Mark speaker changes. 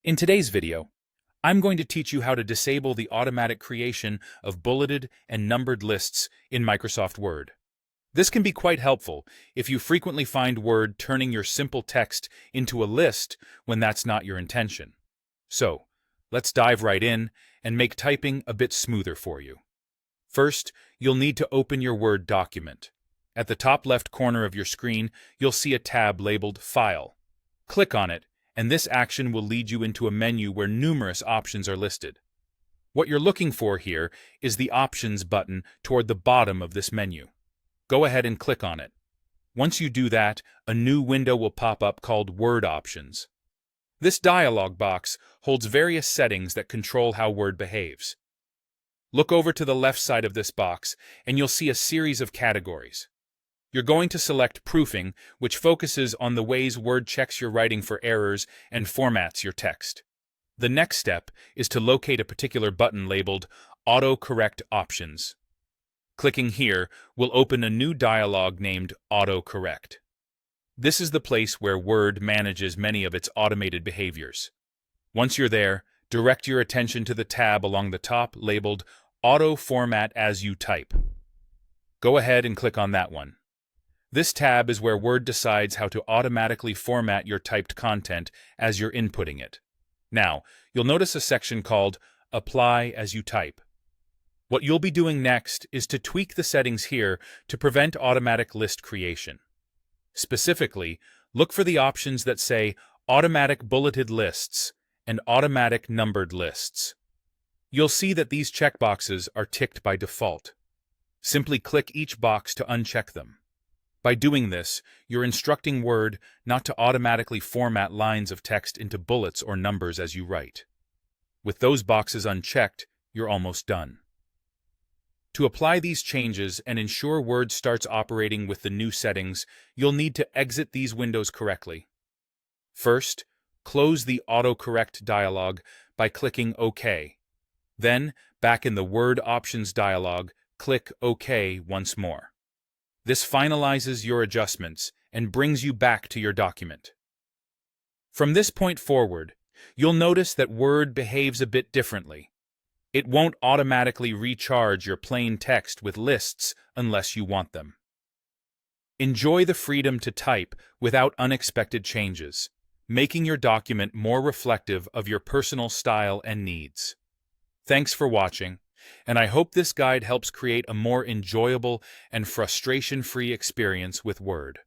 Speaker 1: In today's video, I'm going to teach you how to disable the automatic creation of bulleted and numbered lists in Microsoft Word. This can be quite helpful if you frequently find Word turning your simple text into a list when that's not your intention. So, let's dive right in and make typing a bit smoother for you. First, you'll need to open your Word document. At the top left corner of your screen, you'll see a tab labeled File. Click on it, and this action will lead you into a menu where numerous options are listed. What you're looking for here is the Options button toward the bottom of this menu. Go ahead and click on it. Once you do that, a new window will pop up called Word Options. This dialog box holds various settings that control how Word behaves. Look over to the left side of this box, and you'll see a series of categories. You're going to select Proofing, which focuses on the ways Word checks your writing for errors and formats your text. The next step is to locate a particular button labeled Auto-Correct Options. Clicking here will open a new dialog named Auto-Correct. This is the place where Word manages many of its automated behaviors. Once you're there, direct your attention to the tab along the top labeled Auto Format as you type. Go ahead and click on that one. This tab is where Word decides how to automatically format your typed content as you're inputting it. Now, you'll notice a section called Apply as you type. What you'll be doing next is to tweak the settings here to prevent automatic list creation. Specifically, look for the options that say Automatic Bulleted Lists and Automatic Numbered Lists. You'll see that these checkboxes are ticked by default. Simply click each box to uncheck them. By doing this, you're instructing Word not to automatically format lines of text into bullets or numbers as you write. With those boxes unchecked, you're almost done. To apply these changes and ensure Word starts operating with the new settings, you'll need to exit these windows correctly. First, close the Autocorrect dialog by clicking OK. Then, back in the Word Options dialog, click OK once more. This finalizes your adjustments and brings you back to your document. From this point forward, you'll notice that Word behaves a bit differently. It won't automatically recharge your plain text with lists unless you want them. Enjoy the freedom to type without unexpected changes, making your document more reflective of your personal style and needs. Thanks for watching, and I hope this guide helps create a more enjoyable and frustration-free experience with Word.